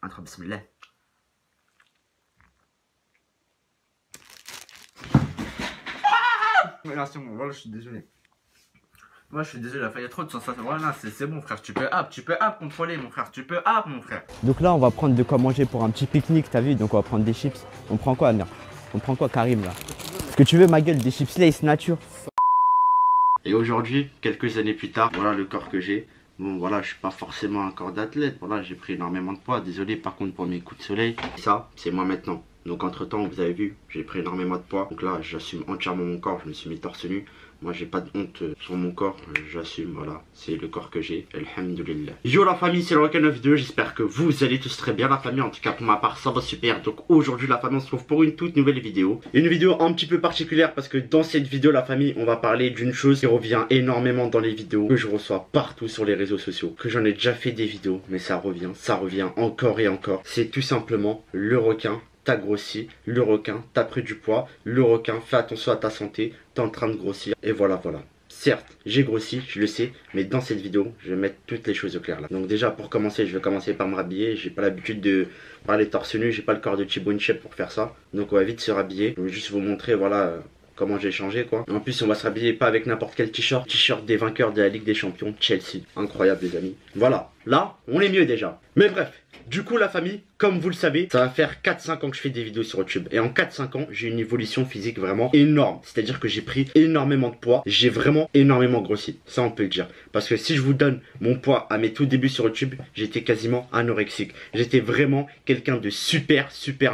Entre bismillah. Mais là, c'est bon, voilà, je suis désolé. Moi, je suis désolé, il y a trop de sensations. Voilà, c'est bon, frère. Tu peux contrôler, mon frère. Tu peux mon frère. Donc là, on va prendre de quoi manger pour un petit pique-nique, t'as vu? Donc on va prendre des chips. On prend quoi, Amir? On prend quoi, Karim, là? Ce que tu veux, ma gueule, des chips Lays nature. Et aujourd'hui, quelques années plus tard, voilà le corps que j'ai. Bon, voilà, je suis pas forcément un corps d'athlète. Voilà, j'ai pris énormément de poids. Désolé, par contre, pour mes coups de soleil. Ça, c'est moi maintenant. Donc, entre temps, vous avez vu, j'ai pris énormément de poids. Donc là, j'assume entièrement mon corps. Je me suis mis torse nu. Moi, j'ai pas de honte sur mon corps. J'assume, voilà. C'est le corps que j'ai. Alhamdoulilah. Yo, la famille, c'est le Requin 92. J'espère que vous allez tous très bien, la famille. En tout cas, pour ma part, ça va super. Donc, aujourd'hui, la famille, on se retrouve pour une toute nouvelle vidéo. Une vidéo un petit peu particulière parce que dans cette vidéo, la famille, on va parler d'une chose qui revient énormément dans les vidéos que je reçois partout sur les réseaux sociaux. Que j'en ai déjà fait des vidéos, mais ça revient encore et encore. C'est tout simplement le requin. T'as grossi, le requin, t'as pris du poids, le requin, fais attention à ta santé, t'es en train de grossir, et voilà. Certes, j'ai grossi, je le sais, mais dans cette vidéo, je vais mettre toutes les choses au clair là. Donc déjà, pour commencer, je vais commencer par me rhabiller. J'ai pas l'habitude de parler torse nu, j'ai pas le corps de Thibaut Inchep pour faire ça. Donc on va vite se rhabiller. Je vais juste vous montrer, voilà, comment j'ai changé quoi. En plus, on va se rhabiller pas avec n'importe quel t-shirt. T-shirt des vainqueurs de la Ligue des Champions, Chelsea. Incroyable les amis. Voilà, là, on est mieux déjà. Mais bref. Du coup la famille, comme vous le savez, ça va faire 4-5 ans que je fais des vidéos sur YouTube. Et en 4-5 ans, j'ai une évolution physique vraiment énorme. C'est-à-dire que j'ai pris énormément de poids. J'ai vraiment énormément grossi. Ça on peut le dire. Parce que si je vous donne mon poids à mes tout débuts sur YouTube, j'étais quasiment anorexique. J'étais vraiment quelqu'un de super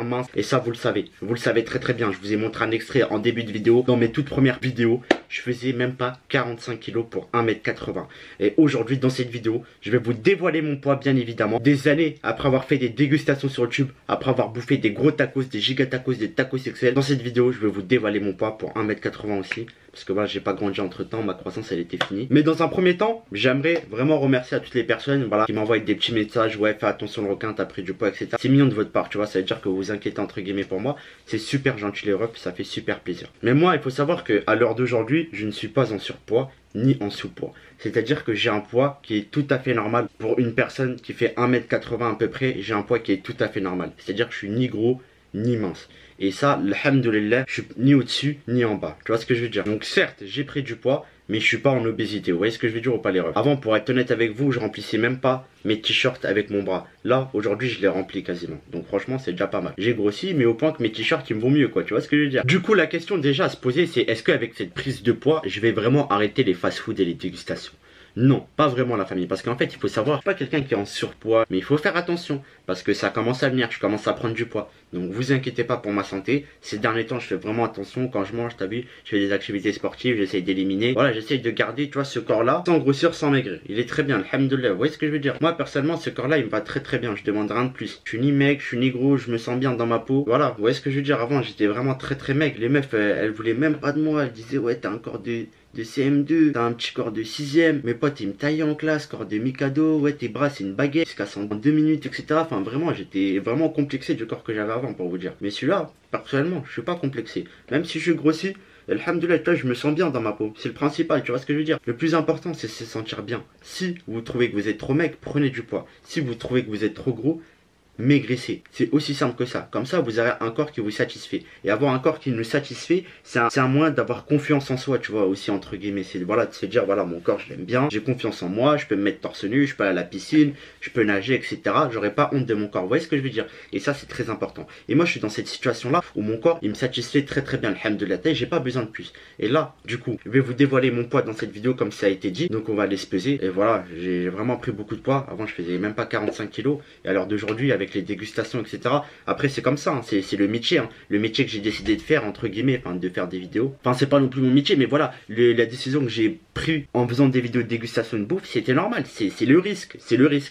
mince. Et ça vous le savez. Vous le savez très bien. Je vous ai montré un extrait en début de vidéo. Dans mes toutes premières vidéos, je faisais même pas 45 kg pour 1m80. Et aujourd'hui dans cette vidéo, je vais vous dévoiler mon poids bien évidemment. Des années après avoir fait des dégustations sur YouTube, après avoir bouffé des gros tacos, des giga tacos, des tacos XL. Dans cette vidéo, je vais vous dévoiler mon poids pour 1m80 aussi. Parce que voilà, j'ai pas grandi entre temps, ma croissance elle était finie. Mais dans un premier temps, j'aimerais vraiment remercier à toutes les personnes voilà, qui m'envoient des petits messages. Ouais, fais attention le requin, t'as pris du poids, etc. C'est mignon de votre part, tu vois, ça veut dire que vous vous inquiétez entre guillemets pour moi. C'est super gentil les refs, ça fait super plaisir. Mais moi, il faut savoir que à l'heure d'aujourd'hui, je ne suis pas en surpoids ni en sous-poids. C'est-à-dire que j'ai un poids qui est tout à fait normal. Pour une personne qui fait 1m80 à peu près, j'ai un poids qui est tout à fait normal. C'est-à-dire que je suis ni gros ni mince. Et ça, alhamdoulilah, je suis ni au-dessus ni en bas. Tu vois ce que je veux dire? Donc certes, j'ai pris du poids, mais je suis pas en obésité. Vous voyez ce que je veux dire ou pas les refs? Avant, pour être honnête avec vous, je remplissais même pas mes t-shirts avec mon bras. Là, aujourd'hui, je les remplis quasiment. Donc franchement, c'est déjà pas mal. J'ai grossi, mais au point que mes t-shirts, ils me vont mieux, quoi. Tu vois ce que je veux dire? Du coup, la question déjà à se poser, c'est est-ce qu'avec cette prise de poids, je vais vraiment arrêter les fast-food et les dégustations? Non, pas vraiment la famille. Parce qu'en fait, il faut savoir, je suis pas quelqu'un qui est en surpoids, mais il faut faire attention. Parce que ça commence à venir, je commence à prendre du poids. Donc vous inquiétez pas pour ma santé. Ces derniers temps, je fais vraiment attention. Quand je mange, t'as vu, je fais des activités sportives, j'essaye d'éliminer. Voilà, j'essaye de garder, tu vois, ce corps-là, sans grossir, sans maigrir. Il est très bien, alhamdoulilah. Vous voyez ce que je veux dire? Moi, personnellement, ce corps-là, il me va très bien. Je demande rien de plus. Je suis ni maigre, je suis ni gros, je me sens bien dans ma peau. Voilà, vous voyez ce que je veux dire? Avant, j'étais vraiment très maigre. Les meufs, elles voulaient même pas de moi. Elles disaient, ouais, t'as un corps de CM2, t'as un petit corps de 6ème, mes potes ils me taillaient en classe, corps de Mikado, ouais tes bras c'est une baguette, ils se cassent en 2 minutes, etc. Enfin vraiment, j'étais vraiment complexé du corps que j'avais avant pour vous dire. Mais celui-là, personnellement, je suis pas complexé. Même si je suis grossi, alhamdoulilah, toi je me sens bien dans ma peau. C'est le principal, tu vois ce que je veux dire? Le plus important c'est se sentir bien. Si vous trouvez que vous êtes trop maigre, prenez du poids. Si vous trouvez que vous êtes trop gros, maigrissez. C'est aussi simple que ça. Comme ça, vous aurez un corps qui vous satisfait. Et avoir un corps qui nous satisfait, c'est un moyen d'avoir confiance en soi, tu vois, aussi entre guillemets. C'est voilà, de se dire, voilà, mon corps, je l'aime bien, j'ai confiance en moi, je peux me mettre torse nu, je peux aller à la piscine, je peux nager, etc. J'aurai pas honte de mon corps. Vous voyez ce que je veux dire? Et ça, c'est très important. Et moi, je suis dans cette situation-là où mon corps, il me satisfait très bien, alhamdoulilah, j'ai pas besoin de plus. Et là, du coup, je vais vous dévoiler mon poids dans cette vidéo comme ça a été dit. Donc, on va aller se peser. Et voilà, j'ai vraiment pris beaucoup de poids. Avant, je faisais même pas 45 kilos. Et à l'heure d'aujourd'hui, avec les dégustations, etc. Après, c'est comme ça, hein. C'est le métier, hein. Le métier que j'ai décidé de faire, entre guillemets, enfin, de faire des vidéos. Enfin, c'est pas non plus mon métier, mais voilà, la décision que j'ai prise en faisant des vidéos de dégustation de bouffe, c'était normal. C'est le risque,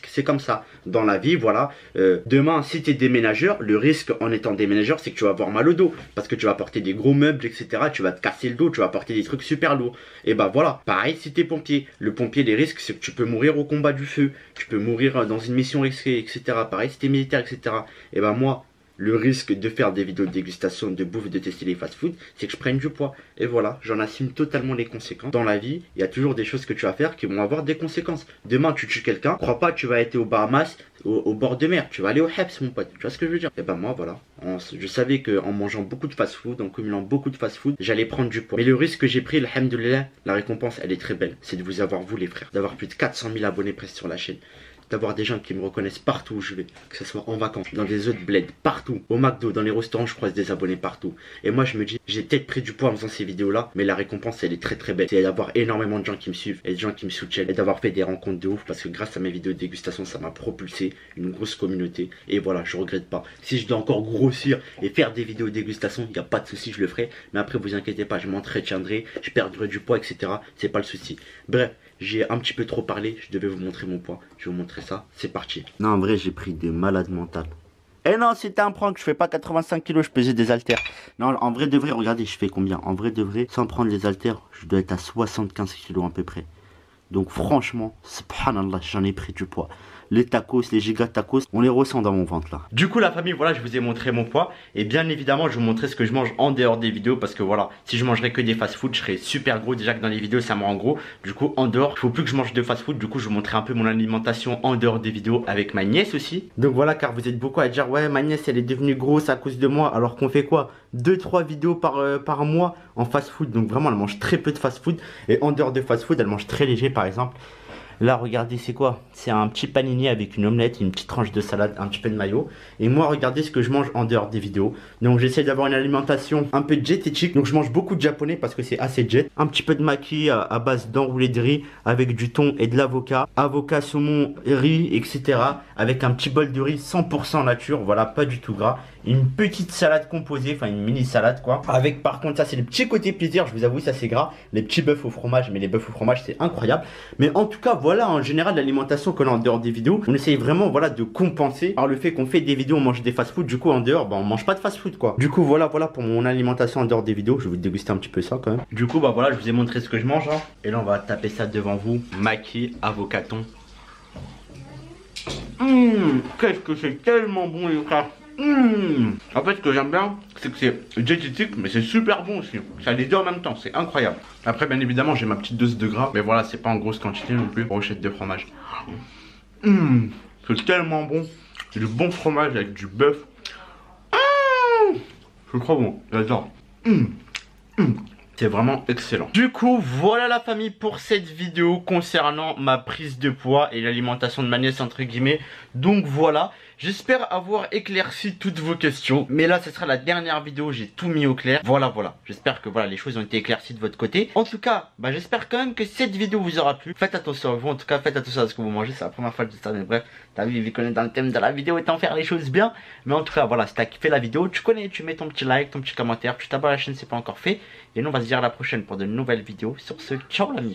c'est comme ça. Dans la vie, voilà. Demain, si tu es déménageur, le risque en étant déménageur, c'est que tu vas avoir mal au dos. Parce que tu vas porter des gros meubles, etc. Tu vas te casser le dos, tu vas porter des trucs super lourds. Et bah voilà, pareil si tu es pompier. Le pompier, les risques, c'est que tu peux mourir au combat du feu. Tu peux mourir dans une mission risquée, etc. Pareil si tu es militaire, etc. Et ben moi, le risque de faire des vidéos de dégustation, de bouffe, de tester les fast-food, c'est que je prenne du poids. Et voilà, j'en assume totalement les conséquences. Dans la vie, il y a toujours des choses que tu vas faire qui vont avoir des conséquences. Demain, tu tues quelqu'un, crois pas que tu vas être au Bahamas, au bord de mer, tu vas aller au Heps, mon pote. Tu vois ce que je veux dire? Et ben moi, voilà, je savais qu'en mangeant beaucoup de fast-food, en cumulant beaucoup de fast-food, j'allais prendre du poids. Mais le risque que j'ai pris, alhamdoulilah, la récompense, elle est très belle. C'est de vous avoir, vous les frères, d'avoir plus de 400 000 abonnés presque sur la chaîne. D'avoir des gens qui me reconnaissent partout où je vais, que ce soit en vacances, dans des autres bleds, partout, au McDo, dans les restaurants, je croise des abonnés partout. Et moi je me dis, j'ai peut-être pris du poids en faisant ces vidéos là, mais la récompense elle est très très belle. C'est d'avoir énormément de gens qui me suivent, et des gens qui me soutiennent, et d'avoir fait des rencontres de ouf, parce que grâce à mes vidéos de dégustation, ça m'a propulsé une grosse communauté. Et voilà, je regrette pas. Si je dois encore grossir et faire des vidéos de dégustation, il n'y a pas de souci, je le ferai. Mais après vous inquiétez pas, je m'entretiendrai, je perdrai du poids, etc. C'est pas le souci. Bref. J'ai un petit peu trop parlé, je devais vous montrer mon poids. Je vais vous montrer ça, c'est parti. Non, en vrai, j'ai pris de malade mental. Eh non, c'était un prank, je fais pas 85 kilos, je pesais des haltères. Non, en vrai de vrai, regardez, je fais combien? En vrai de vrai, sans prendre les haltères, je dois être à 75 kilos à peu près. Donc franchement, subhanallah, j'en ai pris du poids. Les tacos, les giga tacos, on les ressent dans mon ventre là. Du coup la famille, voilà, je vous ai montré mon poids. Et bien évidemment, je vais vous montrer ce que je mange en dehors des vidéos. Parce que voilà, si je mangerais que des fast food, je serais super gros. Déjà que dans les vidéos, ça me rend gros. Du coup, en dehors, il faut plus que je mange de fast food. Du coup, je vais vous montrer un peu mon alimentation en dehors des vidéos avec ma nièce aussi. Donc voilà, car vous êtes beaucoup à dire, ouais, ma nièce, elle est devenue grosse à cause de moi. Alors qu'on fait quoi? 2-3 vidéos par mois en fast food. Donc vraiment, elle mange très peu de fast food. Et en dehors de fast food, elle mange très léger par exemple. Là, regardez, c'est quoi? C'est un petit panini avec une omelette, une petite tranche de salade, un petit peu de mayo. Et moi, regardez ce que je mange en dehors des vidéos. Donc, j'essaie d'avoir une alimentation un peu diététique. Donc, je mange beaucoup de japonais parce que c'est assez jet. Un petit peu de maki à base d'enroulé de riz avec du thon et de l'avocat. Avocat, saumon, riz, etc. Avec un petit bol de riz 100% nature. Voilà, pas du tout gras. Une petite salade composée, enfin une mini salade quoi. Avec par contre, ça c'est le petit côté plaisir, je vous avoue, ça c'est gras. Les petits bœufs au fromage, mais les bœufs au fromage c'est incroyable. Mais en tout cas, voilà en général l'alimentation qu'on a en dehors des vidéos. On essaye vraiment voilà de compenser par le fait qu'on fait des vidéos, on mange des fast-food. Du coup en dehors, bah on mange pas de fast-food quoi. Du coup voilà pour mon alimentation en dehors des vidéos. Je vais vous déguster un petit peu ça quand même. Du coup bah voilà, je vous ai montré ce que je mange hein. Et là on va taper ça devant vous. Maki, avocaton. Qu'est-ce que c'est tellement bon les frères. En fait ce que j'aime bien c'est que c'est diététique mais c'est super bon aussi. Ça les deux en même temps, c'est incroyable. Après bien évidemment j'ai ma petite dose de gras. Mais voilà c'est pas en grosse quantité non plus. Brochette de fromage. C'est tellement bon. Du bon fromage avec du bœuf. C'est trop bon, j'adore. C'est vraiment excellent. Du coup, voilà la famille pour cette vidéo concernant ma prise de poids et l'alimentation de ma nièce entre guillemets. Donc voilà, j'espère avoir éclairci toutes vos questions. Mais là, ce sera la dernière vidéo, j'ai tout mis au clair. Voilà. J'espère que voilà, les choses ont été éclaircies de votre côté. En tout cas, bah, j'espère quand même que cette vidéo vous aura plu. Faites attention à vous, en tout cas, faites attention à ce que vous mangez. C'est la première fois que je dis ça, mais bref, t'as vu qu'on est dans le thème de la vidéo, étant faire les choses bien. Mais en tout cas, voilà, si t'as kiffé la vidéo, tu connais, tu mets ton petit like, ton petit commentaire, tu t'abonnes à la chaîne si c'est pas encore fait. Et nous, on va se dire à la prochaine pour de nouvelles vidéos. Sur ce, ciao l'ami.